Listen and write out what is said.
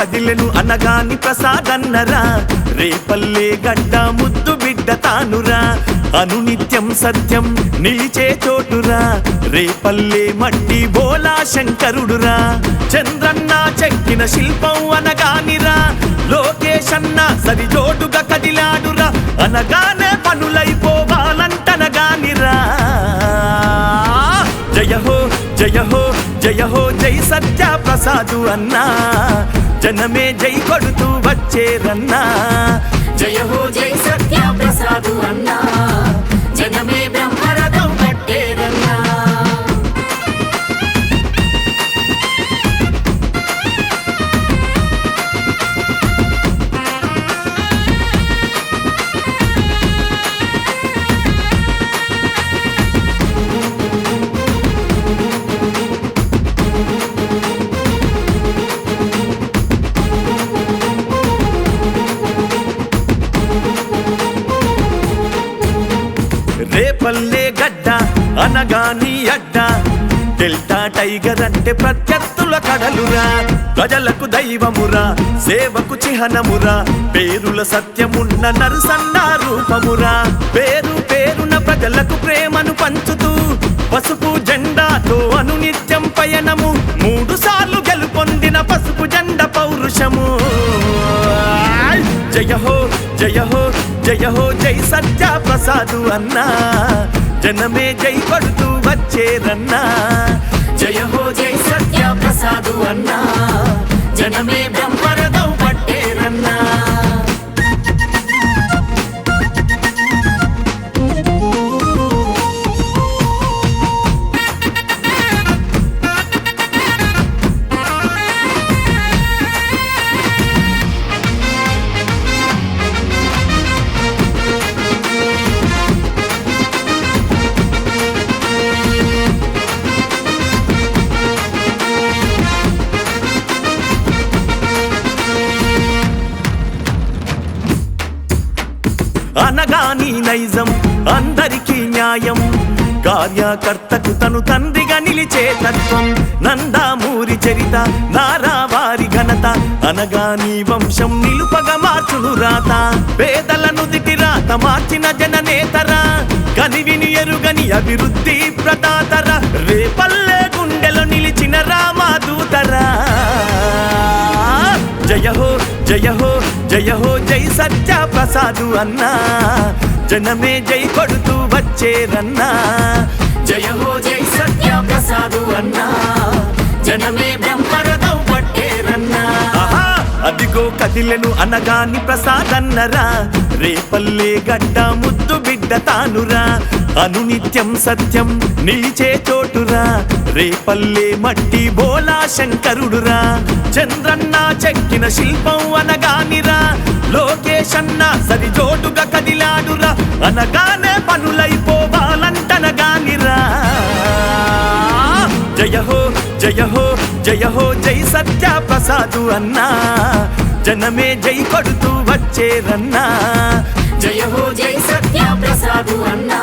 కదిలెను అనగాని ప్రసాదన్నరా రేపల్లే గడ్డ ముద్దు బిడ్డ తానురా అనునిత్యం సత్యం నిలిచే చోటురా రేపల్లే మట్టి బోలా శంకరుడురా చంద్రన్న చెక్కిన శిల్పం అనగానిరా లోకేశన్న సరిజోడుగా కదిలాడురా అనగానే పనులైపోవాలంటనగానిరా జయ హో జయ హో జయ హో జై సత్య ప్రసాదు అన్నా జనమే జై కొడుతూ వచ్చేరన్నా జయ హో జై సత్య ప్రసాదు అన్నా జనమే బ్రహ్మరథం పట్టేరన్నా రేపల్లే గడ్డ అనగాని అడ్డ డెల్టా టైగర్ అంటే ప్రత్యర్థుల కడలురా ప్రజలకు దైవమురా సేవకు చిహ్నమురా పేరుల సత్యమున్న నరసన్న రూపమురా పేరు పేరున ప్రజలకు ప్రేమను పంచుతూ పసుపు జెండాతో అనునిత్యం పయనము 3 సార్లు గెలుపొందిన పసుపు జెండ పౌరుషము జయ హో జయ హో జయ హో జై సత్య ప్రసాదు అన్నా జనమే జై కొడుతూ వచ్చేరన్నా జయ హో జై సత్య ప్రసాదు అన్నా జనమే బ్రహ్మరథం పట్టేరన్నా అనగాని నైజం అందరికీ న్యాయం కార్యకర్తకు తను తండ్రిగా నిలిచే తత్వం నందామూరి చరిత నారావారి ఘనత అనగాని వంశం నిలుపగా మార్చును రాత పేదలను దిటి రాత మార్చిన జననేతరా కనివిని ఎరుగని అభివృద్ధి ప్రదాతర రేపల్లె గుండెలో నిలిచిన రామదూతరా జయ హో జయ హో జయ హో జై సత్య ప్రసాదు అన్నా జనమే జై కొడుతూ వచ్చేరన్నా జయ హో జై సత్య ప్రసాదు అన్నా జనమే బ్రహ్మరథం పట్టేరన్నా అదిగో కదిలెను అనగాని ప్రసాదన్నరా రేపల్లే గడ్డ ముద్దు బిడ్డ తానురా అనునిత్యం సత్యం నిలిచే చోటురా రేపల్లే మట్టి బోలా శంకరుడురా చంద్రన్న చెక్కిన శిల్పం అనగానిరా లోకేశన్న సరిజోడుగా కదిలాడురా అనగానే పనులైపోవాలంటనగానిరా జయ హో జయ హో జయ హో జై సత్య ప్రసాదు అన్నా జనమే జై కొడుతూ వచ్చేరన్నా జయ హో జై సత్య ప్రసాదు అన్నా